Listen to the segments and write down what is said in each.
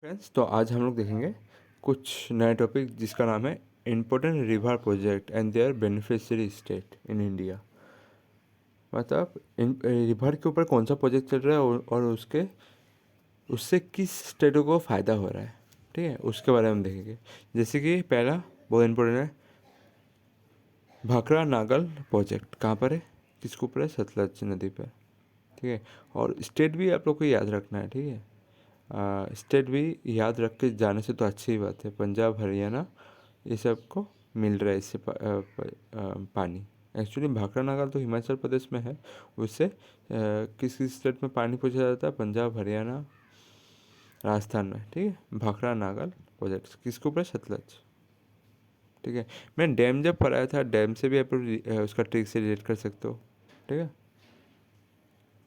Friends, तो आज हम लोग देखेंगे कुछ नए टॉपिक जिसका नाम है important river project and their beneficiary state in India. मतलब रिवर के ऊपर कौन सा प्रोजेक्ट चल रहा है और उसके उससे किस स्टेटों को फ़ायदा हो रहा है। ठीक है, उसके बारे में हम देखेंगे। जैसे कि पहला बहुत इम्पोर्टेंट है, भाखड़ा नागल प्रोजेक्ट कहाँ पर है, किसके ऊपर है, सतलज नदी पर। ठीक है, और स्टेट भी आप लोग को याद रखना है। ठीक है, स्टेट भी याद रख के जाने से तो अच्छी ही बात है। पंजाब, हरियाणा ये सब को मिल रहा है इससे पानी। एक्चुअली भाखड़ा नागल तो हिमाचल प्रदेश में है, उससे किस किस स्टेट में पानी पहुँचा जाता है, पंजाब, हरियाणा, राजस्थान में। ठीक है, भाखड़ा नागल प्रोजेक्ट किसके ऊपर, सतलज। ठीक है, मैं डैम जब पढ़ाया था, डैम से भी आप उसका ट्रिक से रिलेट कर सकते हो। ठीक है,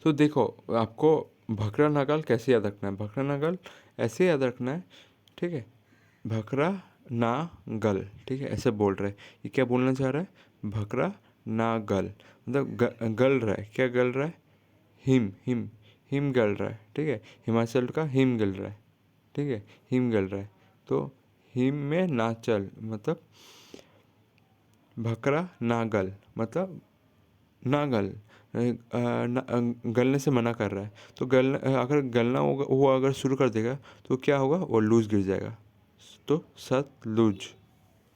तो देखो आपको भाखड़ा नागल कैसे याद रखना है। भाखड़ा नागल ऐसे याद रखना है। ठीक है, भखरा ना गल। ठीक है, ऐसे बोल रहे हैं। ये क्या बोलना चाह रहा है, भखरा ना गल, मतलब गल रहा है। क्या गल रहा है, हिम हिम हिम गल रहा है। ठीक है, हिमाचल का हिम गल रहा है। ठीक है, हिम गल रहा है, तो हिम में ना चल, मतलब भखरा ना गल, मतलब ना गल, गलने से मना कर रहा है। तो अगर गलना होगा, वो अगर शुरू कर देगा तो क्या होगा, वो लूज गिर जाएगा। तो सतलुज।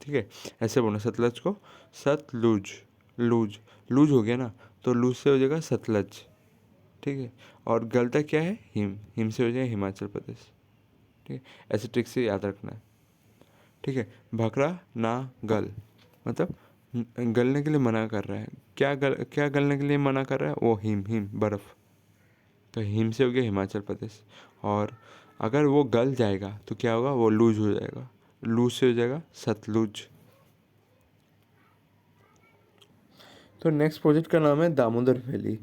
ठीक है, ऐसे बोलना सतलज को, सतलुज। लूज लूज हो गया ना, तो लूज से हो जाएगा सतलज। ठीक है, और गलता क्या है, हिम हिम से हो जाएगा हिमाचल प्रदेश। ठीक है, ऐसे ट्रिक से याद रखना है। ठीक है, भखरा ना गल, मतलब गलने के लिए मना कर रहा है। क्या गलने के लिए मना कर रहा है, वो हिम हिम बर्फ़। तो हिम से हो गया हिमाचल प्रदेश, और अगर वो गल जाएगा तो क्या होगा, वो लूज हो जाएगा। लूज से हो जाएगा सतलुज। तो नेक्स्ट प्रोजेक्ट का नाम है दामोदर वैली।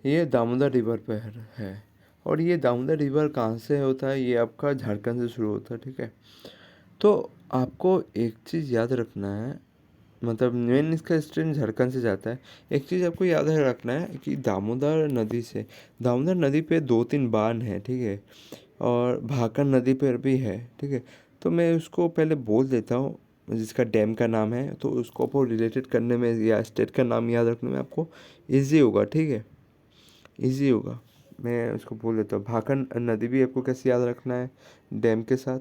ये दामोदर रिवर पे है। और ये दामोदर रिवर कहाँ से होता है, ये आपका झारखंड से शुरू होता है। ठीक है, तो आपको एक चीज़ याद रखना है, मतलब मेन इसका स्ट्रीम झारखंड से जाता है। एक चीज़ आपको याद है रखना है कि दामोदर नदी पे 2-3 बांध है। ठीक है, और भाकर नदी पर भी है। ठीक है, तो मैं उसको पहले बोल देता हूँ, जिसका डैम का नाम है, तो उसको आपको रिलेटेड करने में या स्टेट का नाम याद रखने में आपको इजी होगा। ठीक है, इजी होगा। मैं उसको बोल देता हूँ, भाकर नदी भी आपको कैसे याद रखना है डैम के साथ।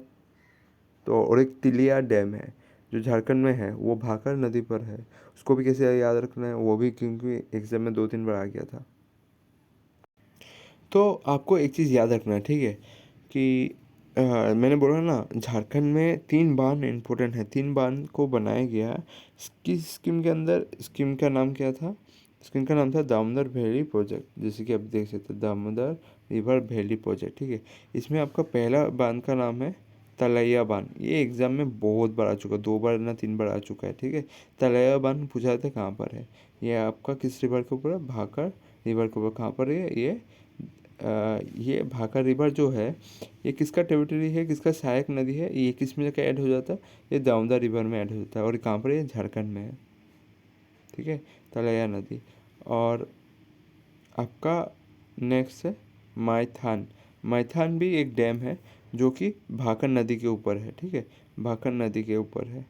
तो और एक तिलिया डैम है जो झारखंड में है, वो भाकर नदी पर है, उसको भी कैसे याद रखना है, वो भी क्योंकि एग्जाम में 2-3 बार आ गया था। तो आपको एक चीज़ याद रखना है। ठीक है, कि मैंने बोला ना, झारखंड में 3 बांध इम्पोर्टेंट है, 3 बांध को बनाया गया है। किस स्कीम के अंदर, स्कीम का नाम क्या था, स्कीम का नाम था दामोदर वैली प्रोजेक्ट। जैसे कि आप देख सकते हैं, दामोदर रिवर वैली प्रोजेक्ट। ठीक है, इसमें आपका पहला बांध का नाम है तलैया बांध। ये एग्ज़ाम में बहुत बार आ चुका है, 2 बार ना 3 बार आ चुका है। ठीक है, तलैया बांध पूछा जाता है कहाँ पर है, ये आपका किस रिवर के ऊपर है, भाकर रिवर के ऊपर। कहाँ पर है ये भाकर रिवर जो है, ये किसका टेरिटरी है, किसका सहायक नदी है, ये किस में जाकर ऐड हो जाता है, ये दामोदर रिवर में ऐड हो जाता है। और कहाँ पर है, झारखंड में है। ठीक है, तलैया नदी। और आपका नेक्स्ट है माइथान। माइथान भी एक डैम है जो कि भाकर नदी के ऊपर है। ठीक है, भाकर नदी के ऊपर है।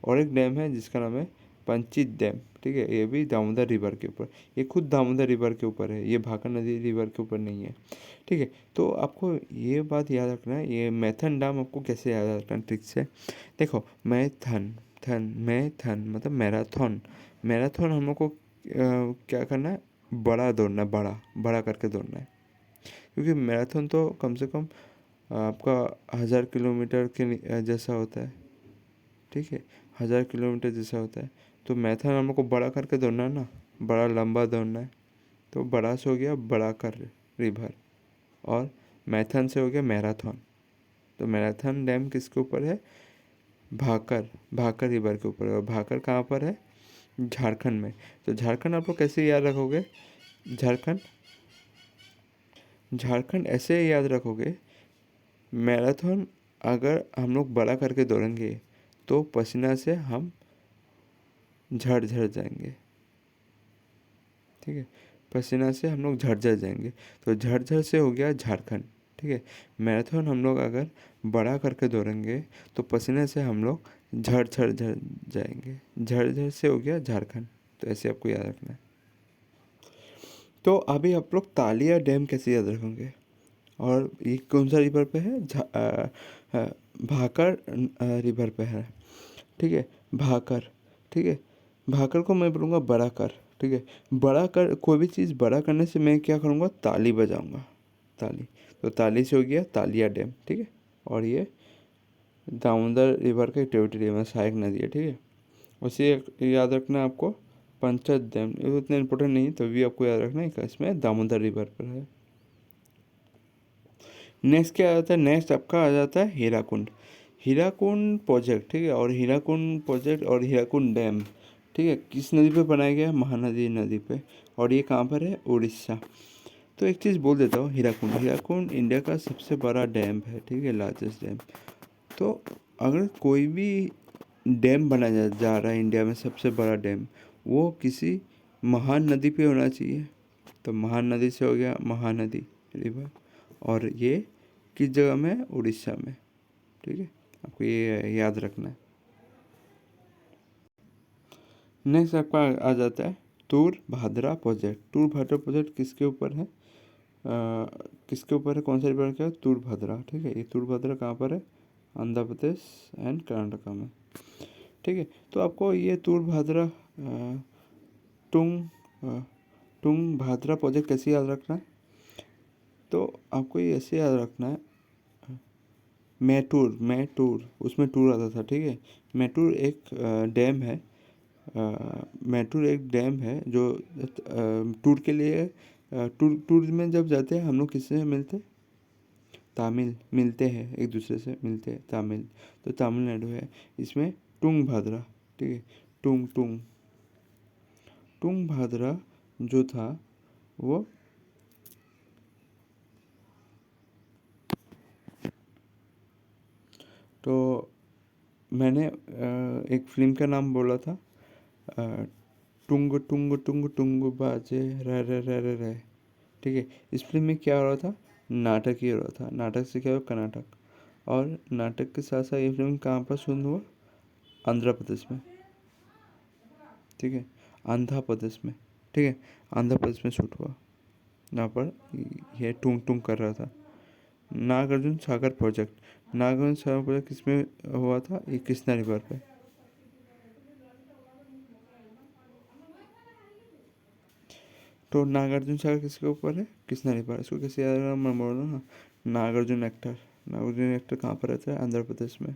और एक डैम है जिसका नाम है पंचित डैम। ठीक है, ये भी दामोदर रिवर के ऊपर, ये खुद दामोदर रिवर के ऊपर है, ये भाकर नदी रिवर के ऊपर नहीं है। ठीक है, तो आपको ये बात याद रखना है, ये मैथन डैम आपको कैसे याद रखना है ट्रिक से। देखो, मैथन मतलब मैराथन। मैराथन हम लोग को क्या करना है, बड़ा दौड़ना है, बड़ा बड़ा करके दौड़ना है। क्योंकि मैराथन तो कम से कम आपका 1000 किलोमीटर के जैसा होता है। ठीक है, 1000 किलोमीटर जैसा होता है। तो मैथन हम लोग को बड़ा करके दौड़ना है ना, बड़ा लंबा दौड़ना है। तो बड़ा से हो गया बड़ा कर रिवर, और मैथन से हो गया मैराथन। तो मैराथन डैम किसके ऊपर है, भाकर भाकर रिवर के ऊपर है। और भाकर कहाँ पर है, झारखंड में। तो झारखंड आप लोग कैसे याद रखोगे, झारखंड झारखंड ऐसे याद रखोगे, मैराथन अगर हम लोग बड़ा करके दौड़ेंगे तो पसीना से हम झड़ झड़ जाएंगे। ठीक है, पसीना से हम लोग झरझर जाएंगे। तो झरझर से हो गया झारखंड। ठीक है। मैराथन हम लोग अगर बड़ा करके दौड़ेंगे तो पसीने से हम लोग झड़ झड़ झड़ जाएंगे। झड़ झड़ से हो गया झारखंड। तो ऐसे आपको याद रखना है। तो अभी आप लोग तालिया डैम कैसे याद रखेंगे? और ये कौन सा रिवर पे है? भाकर रिवर पे है, ठीक है। भाकर, ठीक है। भाकर को मैं बोलूँगा बड़ा कर, ठीक है। बड़ा कर, कोई भी चीज़ बड़ा करने से मैं क्या करूँगा? ताली बजाऊँगा, ताली। तो ताली से हो गया तालिया डैम, ठीक है। और ये दामोदर रिवर का ट्रिब्यूटरी है, सहायक नदी है, ठीक है। उसे याद रखना है आपको। पंचत डैम ये उतना इम्पोर्टेंट नहीं है, तो भी आपको याद रखना है कि इसमें दामोदर रिवर पर है। नेक्स्ट क्या आ जाता है? नेक्स्ट आपका आ जाता है हीराकुंड। हीराकुंड प्रोजेक्ट, ठीक है। और हीराकुंड प्रोजेक्ट और हीराकुंड डैम, ठीक है, किस नदी पे बनाया गया है? महानदी नदी पे। और ये कहाँ पर है? उड़ीसा। तो एक चीज़ बोल देता हूँ, हीराकुंड, हीराकुंड इंडिया का सबसे बड़ा डैम है, ठीक है, लार्जेस्ट डैम। तो अगर कोई भी डैम बनाया जा रहा है इंडिया में, सबसे बड़ा डैम, वो किसी महान नदी पे होना चाहिए। तो महान नदी से हो गया महानदी रिवर। और ये किस जगह में है? उड़ीसा में, ठीक है। आपको ये याद रखना है। नेक्स्ट आपका आ जाता है तूर भाद्रा प्रोजेक्ट। तूर भाद्रा प्रोजेक्ट किसके ऊपर है? किसके ऊपर है? कौन सा रिवर का है? तूर भद्रा, ठीक है। ये तूर भद्रा कहाँ पर है? आंध्र प्रदेश एंड कर्नाटका में, ठीक है। तो आपको ये तूर भाद्रा टुंग टुंग भाद्रा प्रोजेक्ट कैसे याद रखना है? तो आपको ये ऐसे याद रखना है, मैटूर, मैटूर, उसमें टूर आता था, ठीक है। मैटूर एक डैम है। मैटूर एक डैम है जो टूर के लिए, टूर में जब जाते हैं हम लोग किससे मिलते हैं? तामिल मिलते हैं, एक दूसरे से मिलते हैं, तामिल। तो तमिलनाडु है इसमें। टुंग भाद्रा, ठीक है। टुंग टुंग टुंग भाद्रा जो था वो, तो मैंने एक फिल्म का नाम बोला था, अ, टुंग टुंग टुंग टुंग बाजे रे रे रे रे रे, ठीक है। इस फिल्म में क्या हो रहा था? नाटक ही हो रहा था। नाटक से क्या हुआ? कर्नाटक। और नाटक के साथ साथ ये फिल्म कहाँ पर शूट हुआ? आंध्र प्रदेश में, ठीक है। आंध्र प्रदेश में, ठीक है। आंध्र प्रदेश में शूट हुआ। यहाँ पर ये टुंग टुंग कर रहा था। नागार्जुन सागर प्रोजेक्ट, नागार्जुन सागर प्रोजेक्ट किसमें हुआ था? ये कृष्णा रिवर पे। तो नागार्जुन सागर किसके ऊपर है? कृष्णा रिवर। इसको कैसे याद रखना? मैं बोल रहा हूँ ना, नागार्जुन एक्टर, नागार्जुन एक्टर कहाँ पर रहता है? आंध्र प्रदेश में,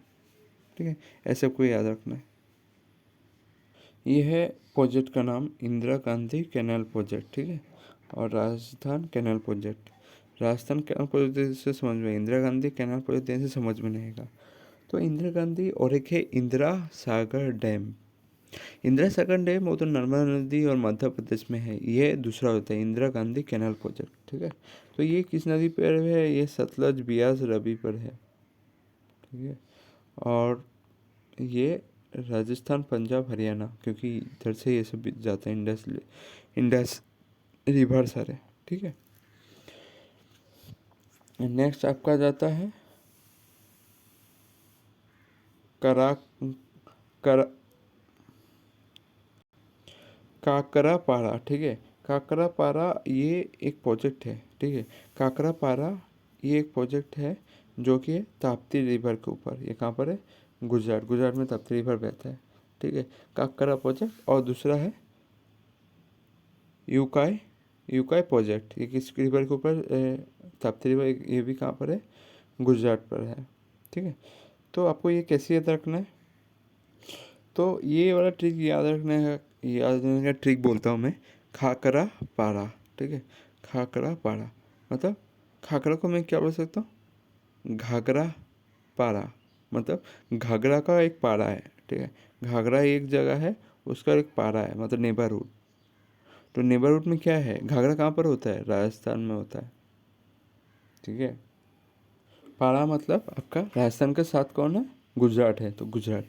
ठीक है। ऐसे आपको याद रखना है। ये है प्रोजेक्ट का नाम, इंदिरा गांधी कैनाल प्रोजेक्ट, ठीक है। और Rajasthan canal project. Rajasthan canal project से समझ में, इंदिरा गांधी कैनाल प्रोजेक्ट देने से समझ में नहीं आएगा। तो इंदिरा गांधी और एक है इंदिरा सागर डैम। इंदिरा सागर डैम वो तो नर्मदा नदी और मध्य प्रदेश में है। ये दूसरा होता है इंदिरा गांधी कैनाल प्रोजेक्ट, ठीक है। तो ये किस नदी पर है? ये सतलज बियास रवि पर है, ठीक है। और ये राजस्थान पंजाब हरियाणा, क्योंकि इधर से ये सब जाते हैं, इंडस इंडस रिवर सारे, ठीक है। नेक्स्ट आपका जाता है करा कर काकरापारा, ठीक है। काकरापारा ये एक प्रोजेक्ट है, ठीक है। काकरापारा ये एक प्रोजेक्ट है जो कि ताप्ती रिवर के ऊपर। ये कहाँ पर है? गुजरात। गुजरात में ताप्ती रिवर बहता है, ठीक है। काकरा प्रोजेक्ट। और दूसरा है यूकाई, यूकाई प्रोजेक्ट। ये किस रिवर के ऊपर? ताप्ती रिवर। ये भी कहाँ पर है? गुजरात पर है, ठीक है। तो आपको ये कैसे याद रखना है? तो ये वाला ट्रिक याद रखना है, याद रखने का ट्रिक बोलता हूँ मैं, खाकरा पारा, ठीक है। खाकरा पारा मतलब, खाकरा को मैं क्या बोल सकता हूँ? घाघरा पारा, मतलब घाघरा का एक पारा है, ठीक है। घाघरा एक जगह है, उसका एक पारा है, मतलब नेबरहुड। तो नेबरहुड में क्या है? घाघरा कहाँ पर होता है? राजस्थान में होता है, ठीक है। पारा मतलब आपका राजस्थान के साथ कौन है? गुजरात है, तो गुजरात।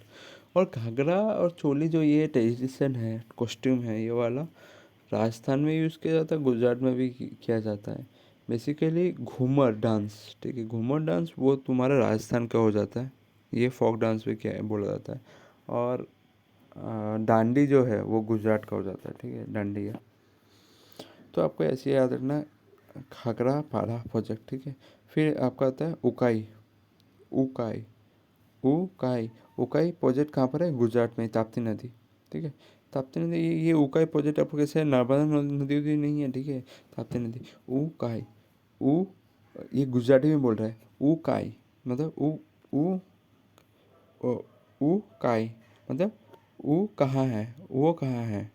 और घाघरा और चोली जो ये ट्रेडिशन है, कॉस्ट्यूम है, ये वाला राजस्थान में यूज़ किया जाता है, गुजरात में भी किया जाता है। बेसिकली घूमर डांस, ठीक है, घूमर डांस वो तुम्हारा राजस्थान का हो जाता है, ये फोक डांस भी क्या बोला जाता है। और डांडी जो है वो गुजरात का हो जाता है, ठीक है, डांडिया। तो आपको ऐसे याद रखना, खाकरा पारा प्रोजेक्ट, ठीक है। फिर आपका आता है उकाई, उकाई उकाई उकाई प्रोजेक्ट कहाँ पर है, गुजरात में, ताप्ती नदी, ठीक है। ताप्ती नदी, ये उकाई प्रोजेक्ट आपको कैसे है, नर्मदा नदी उदी नहीं है, ठीक है, ताप्ती नदी। उकाई, उ ये गुजराती में बोल रहा है, उकाई मतलब उ उ उकाई मतलब उ कहाँ है, वो कहाँ है,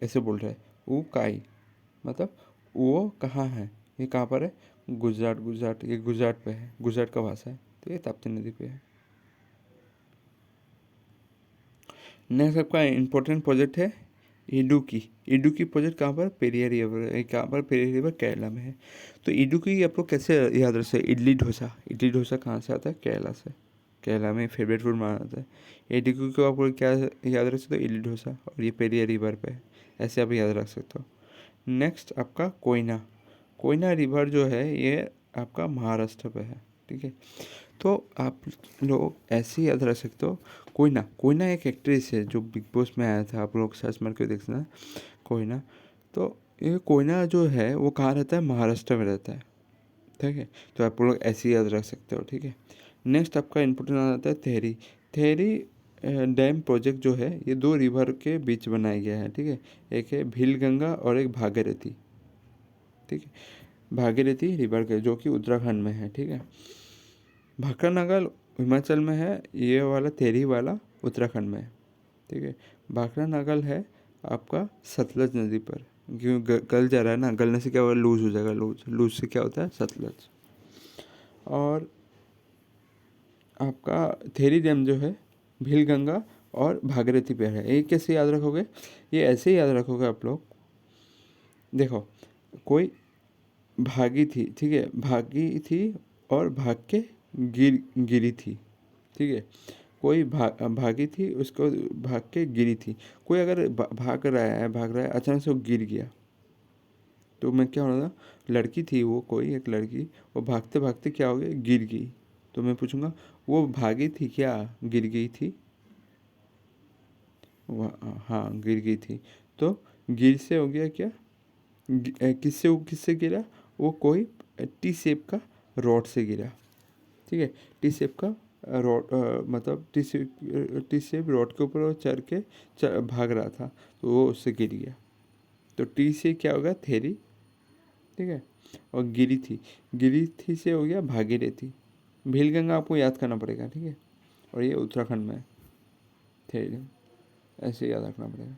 ऐसे बोल रहा है। उकाई मतलब वो कहाँ है, ये कहाँ पर है, गुजरात, गुजरात, ये गुजरात पे है, गुजरात का भाषा है, तो ये ताप्ती नदी पे है। नेक्स्ट आपका इम्पोर्टेंट प्रोजेक्ट है इडुक्की। इडुक्की प्रोजेक्ट कहाँ पर, पेरियार रिवर, कहाँ पर, पेरियार रिवर केरला में है। तो इडुक्की आप लोग कैसे याद रख सकते, इडली डोसा, इडली डोसा कहाँ से आता है, केरला से, केरला में फेवरेट फूड माना जाता है। इडुक्की को आप लोग क्या याद रख सकते हो, इडली डोसा, और ये पेरियार रिवर पे है, ऐसे आप याद रख सकते हो। नेक्स्ट आपका कोयना, कोयना रिवर जो है ये आपका महाराष्ट्र पे है, ठीक है। तो आप लोग ऐसे ही याद रख सकते हो, कोयना, कोयना एक एक्ट्रेस है जो बिग बॉस में आया था, आप लोग सर्च मार के देख सकते, कोयना। तो ये कोयना जो है वो कहाँ रहता है, महाराष्ट्र में रहता है, ठीक है। तो आप लोग ऐसे ही याद रख सकते हो, ठीक है। नेक्स्ट आपका इम्पोर्टेंट आ जाता है थेरी। थेरी डैम प्रोजेक्ट जो है ये दो रिवर के बीच बनाया गया है, ठीक है। एक है भीलगंगा और एक भागीरथी, ठीक है, भागीरथी रिवर के, जो कि उत्तराखंड में है, ठीक है। भाखड़ा नागल हिमाचल में है, ये वाला थेरी वाला उत्तराखंड में है, ठीक है। भाखड़ा नागल है आपका सतलज नदी पर, क्यों गल जा रहा है ना, गलने से क्या होगा, लूज हो जाएगा, लूज, लूज से क्या होता है, सतलज। और आपका थेरी डैम जो है भीलगंगा और भागीरथी पे है। ये कैसे याद रखोगे, ये ऐसे ही याद रखोगे आप लोग, देखो, कोई भागी थी, ठीक है, भागी थी और भाग के गिरी थी, ठीक है। कोई भागी थी, उसको भाग के गिरी थी। कोई अगर भाग रहा है, अचानक से वो गिर गया, तो मैं क्या होगा, लड़की थी वो, कोई एक लड़की, वो भागते भागते क्या हो गया, गिर गई। तो मैं पूछूंगा वो भागी थी क्या, गिर गई थी, हाँ गिर गई थी। तो गिर से हो गया क्या, किससे, वो किससे गिरा, वो कोई टी शेप का रॉड से गिरा, ठीक है। टी शेप का रॉड, मतलब टी शेप रॉड के ऊपर वो चढ़ के भाग रहा था, तो वो उससे गिर गया। तो टी से क्या होगा, थेरी, ठीक है। और गिरी थी से हो गया भागीरथी। भीलगंगा आपको याद करना पड़ेगा, ठीक है। और ये उत्तराखंड में है, थेरी, ऐसे याद रखना पड़ेगा।